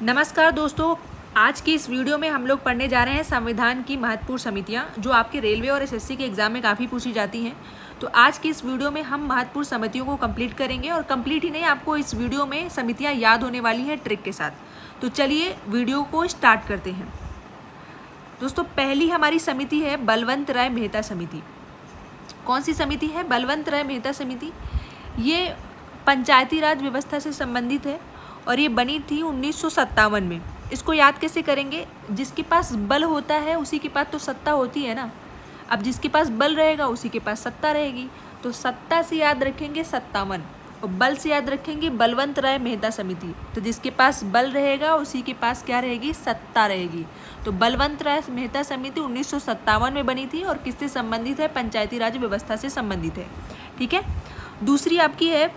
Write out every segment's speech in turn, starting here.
नमस्कार दोस्तों, आज की इस वीडियो में हम लोग पढ़ने जा रहे हैं संविधान की महत्वपूर्ण समितियां जो आपके रेलवे और एसएससी के एग्जाम में काफ़ी पूछी जाती हैं। तो आज की इस वीडियो में हम महत्वपूर्ण समितियों को कंप्लीट करेंगे और कंप्लीट ही नहीं, आपको इस वीडियो में समितियां याद होने वाली हैं ट्रिक के साथ। तो चलिए वीडियो को स्टार्ट करते हैं। दोस्तों, पहली हमारी समिति है बलवंत राय मेहता समिति। कौन सी समिति है? बलवंत राय मेहता समिति। ये पंचायती राज व्यवस्था से संबंधित है और ये बनी थी 1957 में। इसको याद कैसे करेंगे? जिसके पास बल होता है उसी के पास तो सत्ता होती है ना। अब जिसके पास बल रहेगा उसी के पास सत्ता रहेगी। तो सत्ता से याद रखेंगे 57 और बल से याद रखेंगे बलवंत राय मेहता समिति। तो जिसके पास बल रहेगा उसी के पास क्या रहेगी? सत्ता रहेगी। तो बलवंत राय मेहता समिति 1957 में बनी थी और किससे संबंधित है? पंचायती राज व्यवस्था से संबंधित है। ठीक है। दूसरी आपकी है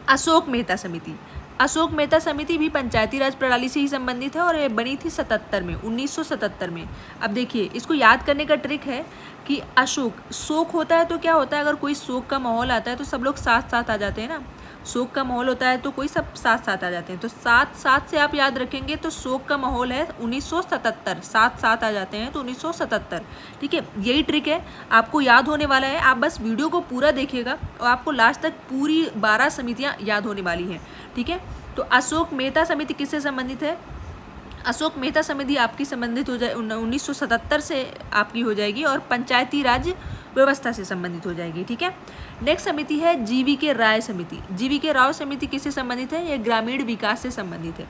अशोक मेहता समिति। अशोक मेहता समिति भी पंचायती राज प्रणाली से ही संबंधित है और ये बनी थी 77 में, 1977 में। अब देखिए, इसको याद करने का ट्रिक है कि शोक होता है तो क्या होता है? अगर कोई शोक का माहौल आता है तो सब लोग साथ साथ आ जाते हैं ना। शोक का माहौल होता है तो कोई सब साथ साथ आ जाते हैं। तो साथ साथ से आप याद रखेंगे तो शोक का माहौल है 1977, साथ साथ आ जाते हैं तो 1977। ठीक है, यही ट्रिक है, आपको याद होने वाला है। आप बस वीडियो को पूरा देखिएगा और आपको लास्ट तक पूरी 12 समितियाँ याद होने वाली हैं। ठीक है। तो अशोक मेहता समिति किससे संबंधित है? अशोक मेहता समिति आपकी संबंधित हो जाए 1977 से आपकी हो जाएगी और पंचायती राज व्यवस्था से संबंधित हो जाएगी। ठीक है। नेक्स्ट समिति है जीवीके राय समिति। जीवीके राय समिति किससे संबंधित है? ये ग्रामीण विकास से संबंधित है।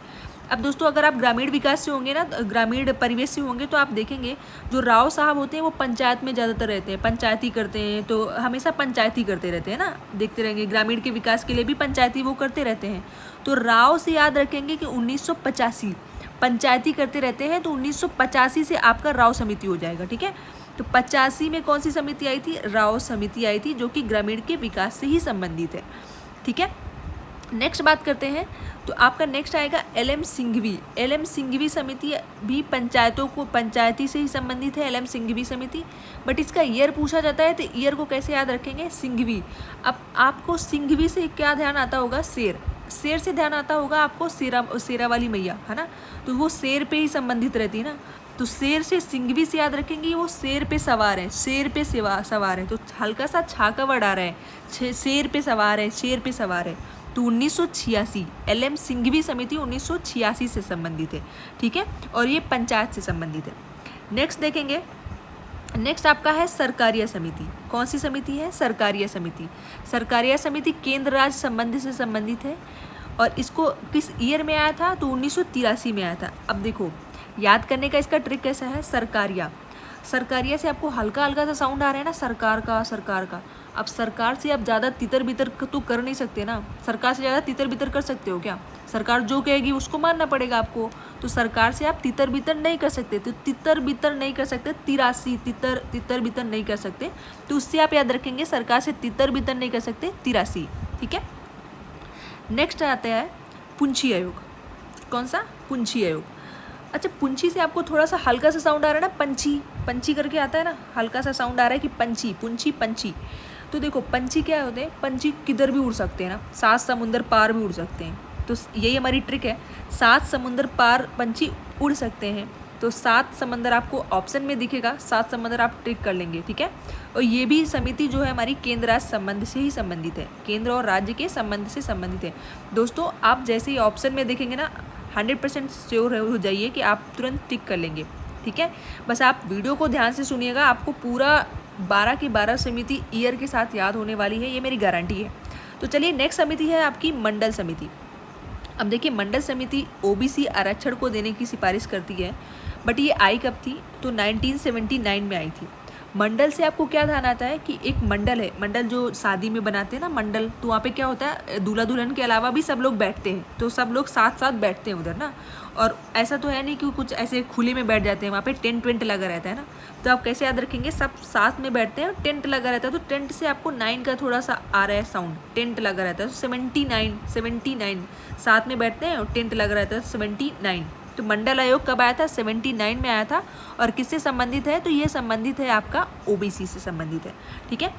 अब दोस्तों, अगर आप ग्रामीण विकास से होंगे ना, ग्रामीण परिवेश से होंगे, तो आप देखेंगे जो राव साहब होते हैं वो पंचायत में ज़्यादातर रहते हैं, पंचायती करते हैं। तो हमेशा पंचायती करते रहते हैं ना, देखते रहेंगे ग्रामीण के विकास के लिए भी पंचायती वो करते रहते हैं। तो राव से याद रखेंगे कि 1985 पंचायती करते रहते हैं, तो 1985 से आपका राव समिति हो जाएगा। ठीक है। तो 85 में कौन सी समिति आई थी? राव समिति आई थी, जो कि ग्रामीण के विकास से ही संबंधित है। ठीक है। नेक्स्ट बात करते हैं, तो आपका नेक्स्ट आएगा एलएम सिंघवी। एलएम सिंघवी समिति भी पंचायतों को पंचायती से ही संबंधित है, एलएम सिंघवी समिति। बट इसका ईयर पूछा जाता है तो ईयर को कैसे याद रखेंगे? सिंघवी। अब आपको सिंघवी से क्या ध्यान आता होगा? शेर। शेर से ध्यान आता होगा आपको शेरा वाली मैया, है ना। तो वो शेर पे ही संबंधित रहती है ना। तो शेर से सिंघवी से याद रखेंगे वो शेर पे सवार है, शेर पे सवार है। तो हल्का सा छा का वर्ड आ रहा है, शेर पे सवार है, शेर पे सवार है। तो 1986 एलएम सिंघवी समिति 1986 से संबंधित है। ठीक है। और ये पंचायत से संबंधित है। नेक्स्ट देखेंगे, नेक्स्ट आपका है सरकारिया समिति। कौन सी समिति है? सरकारिया समिति। सरकारिया समिति केंद्र राज्य संबंध से संबंधित है और इसको किस ईयर में आया था? तो 1983 में आया था। अब देखो, याद करने का इसका ट्रिक कैसा है? सरकारिया। सरकारिया से आपको हल्का हल्का सा साउंड आ रहा है ना, सरकार का, सरकार का। अब सरकार से आप ज़्यादा तितर बितर तो कर नहीं सकते ना। सरकार से ज़्यादा तितर बितर कर सकते हो क्या? सरकार जो कहेगी उसको मानना पड़ेगा आपको। तो सरकार से आप तितर बितर नहीं कर सकते। तो तितर बितर नहीं कर सकते, 83 तितर बितर नहीं कर सकते। तो उससे आप याद रखेंगे सरकार से तितर बितर नहीं कर सकते, 83। ठीक है। नेक्स्ट आता है पुंछी आयोग। कौन सा? पुंछी आयोग। अच्छा, पुंछी से आपको थोड़ा सा हल्का सा साउंड आ रहा है ना, पंछी, पंछी करके आता है ना, हल्का सा साउंड आ रहा है कि पंछी, पुंछी, पंछी। तो देखो, पंछी क्या होते हैं? पंछी किधर भी उड़ सकते हैं ना, 7 समुंदर पार भी उड़ सकते हैं। तो यही हमारी ट्रिक है, 7 समुंदर पार पंछी उड़ सकते हैं। तो 7 समंदर आपको ऑप्शन में दिखेगा, 7 समंदर आप ट्रिक कर लेंगे। ठीक है। और ये भी समिति जो है हमारी केंद्र राज्य संबंध से ही संबंधित है, केंद्र और राज्य के संबंध से संबंधित है। दोस्तों, आप जैसे ही ऑप्शन में देखेंगे ना, 100% श्योर हो जाइए कि आप तुरंत टिक कर लेंगे। ठीक है। बस आप वीडियो को ध्यान से सुनिएगा, आपको पूरा 12 की 12 समिति ईयर के साथ याद होने वाली है, ये मेरी गारंटी है। तो चलिए, नेक्स्ट समिति है आपकी मंडल समिति। अब देखिए, मंडल समिति ओबीसी आरक्षण को देने की सिफारिश करती है, बट ये आई कब थी? तो 1979 में आई थी। मंडल से आपको क्या ध्यान आता है कि एक मंडल है, मंडल जो शादी में बनाते हैं ना मंडल, तो वहाँ पे क्या होता है? दूल्हा दुल्हन के अलावा भी सब लोग बैठते हैं, तो सब लोग साथ साथ बैठते हैं उधर ना। और ऐसा तो है नहीं कि कुछ ऐसे खुले में बैठ जाते हैं, वहाँ पे टेंट वेंट लगा रहता है ना। तो आप कैसे याद रखेंगे? सब साथ में बैठते हैं, टेंट लगा रहता है। तो टेंट से आपको 9 का थोड़ा सा आ रहा है साउंड, टेंट लगा रहता है। तो 79 साथ में बैठते हैं और टेंट लगा रहता है, 79। तो मंडल आयोग कब आया था? 79 में आया था। और किससे संबंधित है? तो ये संबंधित है आपका ओबीसी से संबंधित है। ठीक है।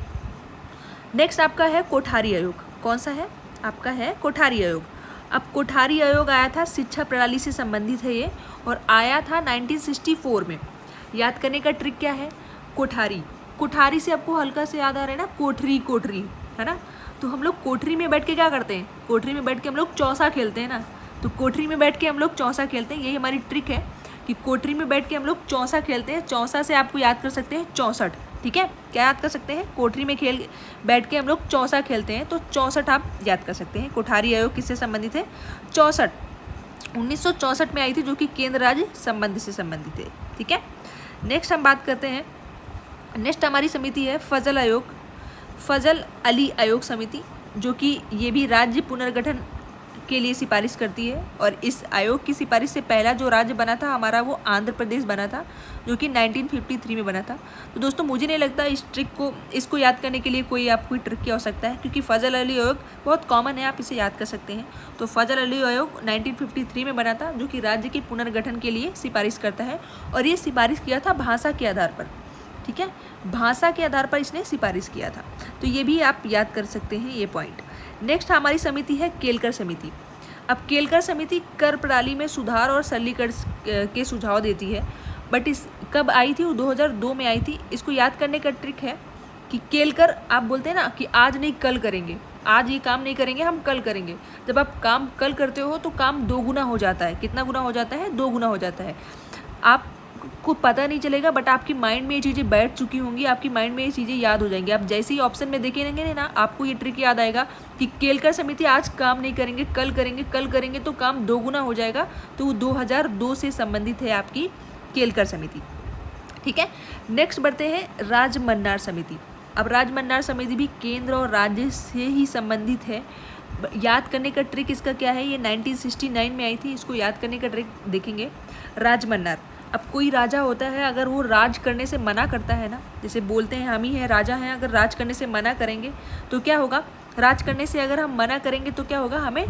नेक्स्ट आपका है कोठारी आयोग। कौन सा है? आपका है कोठारी आयोग। अब कोठारी आयोग आया था, शिक्षा प्रणाली से संबंधित है ये, और आया था 1964 में। याद करने का ट्रिक क्या है, कोठारी, कोठारी से आपको हल्का से याद आ रहा है ना, कोठरी, कोठरी है ना। तो हम लोग कोठरी में बैठ के क्या करते हैं, कोठरी में बैठ के हम लोग चौसा खेलते हैं ना। तो कोठरी में बैठ के हम लोग चौसा खेलते हैं, यही हमारी ट्रिक है कि कोठरी में बैठ के हम लोग चौसा खेलते हैं। चौसा से आपको याद कर सकते हैं 64, ठीक है। क्या याद कर सकते हैं, कोठरी में बैठ के हम लोग चौसा खेलते हैं, तो 64 आप याद कर सकते हैं। कोठारी आयोग किससे संबंधित है, 64, 1964 में आई थी, जो कि केंद्र राज्य संबंध से संबंधित है, ठीक है। नेक्स्ट हम बात करते हैं, नेक्स्ट हमारी समिति है फजल आयोग, फजल अली आयोग समिति, जो कि ये भी राज्य पुनर्गठन के लिए सिफारिश करती है। और इस आयोग की सिफारिश से पहला जो राज्य बना था हमारा, वो आंध्र प्रदेश बना था, जो कि 1953 में बना था। तो दोस्तों मुझे नहीं लगता इस ट्रिक को, इसको याद करने के लिए कोई आपको ट्रिक की आवश्यकता है, क्योंकि फजल अली आयोग बहुत कॉमन है, आप इसे याद कर सकते हैं। तो फजल अली आयोग 1953 में बना था, जो कि राज्य के पुनर्गठन के लिए सिफारिश करता है, और ये सिफारिश किया था भाषा के आधार पर, ठीक है, भाषा के आधार पर इसने सिफारिश किया था। तो ये भी आप याद कर सकते हैं ये पॉइंट। नेक्स्ट हमारी समिति है केलकर समिति। अब केलकर समिति कर प्रणाली में सुधार और सरलीकरण के सुझाव देती है, बट इस कब आई थी, वो 2002 में आई थी। इसको याद करने का ट्रिक है कि केलकर, आप बोलते हैं ना कि आज नहीं कल करेंगे, आज ये काम नहीं करेंगे, हम कल करेंगे। जब आप काम कल करते हो तो काम 2 गुना हो जाता है। कितना गुना हो जाता है, 2 गुना हो जाता है। आपको पता नहीं चलेगा, बट आपकी माइंड में ये चीज़ें बैठ चुकी होंगी, आपकी माइंड में ये चीज़ें याद हो जाएंगी। आप जैसे ही ऑप्शन में देखेंगे ना, आपको ये ट्रिक याद आएगा कि केलकर समिति आज काम नहीं करेंगे, कल करेंगे, कल करेंगे, तो काम 2 गुना हो जाएगा। तो वो 2002 से संबंधित है आपकी केलकर समिति, ठीक है। नेक्स्ट बढ़ते हैं राजमन्नार समिति। अब राजमन्नार समिति भी केंद्र और राज्य से ही संबंधित है। याद करने का ट्रिक इसका क्या है, ये 1969 में आई थी। इसको याद करने का ट्रिक देखेंगे, राजमन्नार। अब कोई राजा होता है, अगर वो राज करने से मना करता है ना, जैसे बोलते हैं हम ही हैं राजा हैं, अगर राज करने से मना करेंगे तो क्या होगा, राज करने से अगर हम मना करेंगे तो क्या होगा, हमें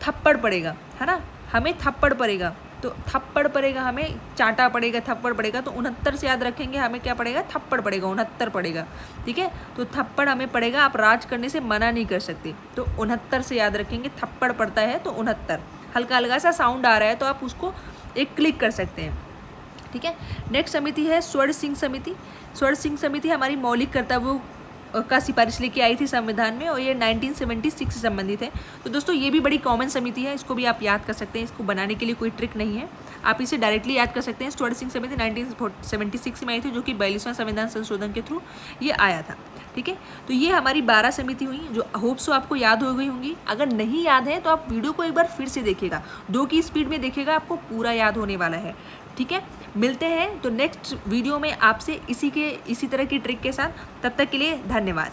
थप्पड़ पड़ेगा, है ना, हमें थप्पड़ पड़ेगा। तो थप्पड़ पड़ेगा, हमें चाटा पड़ेगा, थप्पड़ पड़ेगा। तो 69 से याद रखेंगे, हमें क्या पड़ेगा, थप्पड़ पड़ेगा, 69 पड़ेगा, ठीक है। तो थप्पड़ हमें पड़ेगा, आप राज करने से मना नहीं कर सकते, तो 69 से याद रखेंगे, थप्पड़ पड़ता है तो 69। हल्का हल्का सा साउंड आ रहा है तो आप उसको एक क्लिक कर सकते हैं, ठीक है। नेक्स्ट समिति है स्वर्ण सिंह समिति। स्वर्ण सिंह समिति हमारी मौलिक कर्तव्यों का सिफारिश लेके आई थी संविधान में, और ये 1976 से संबंधित है। तो दोस्तों ये भी बड़ी कॉमन समिति है, इसको भी आप याद कर सकते हैं। इसको बनाने के लिए कोई ट्रिक नहीं है, आप इसे डायरेक्टली याद कर सकते हैं। स्वर्ण सिंह समिति 1976 में आई थी, जो कि 42वां संविधान संशोधन के थ्रू ये आया था, ठीक है। तो ये हमारी 12 समिति हुई, जो होप सो आपको याद हो गई होंगी। अगर नहीं याद है तो आप वीडियो को एक बार फिर से देखिएगा, 2 की स्पीड में देखिएगा, आपको पूरा याद होने वाला है, ठीक है। मिलते हैं तो नेक्स्ट वीडियो में आपसे इसी तरह की ट्रिक के साथ। तब तक के लिए धन्यवाद।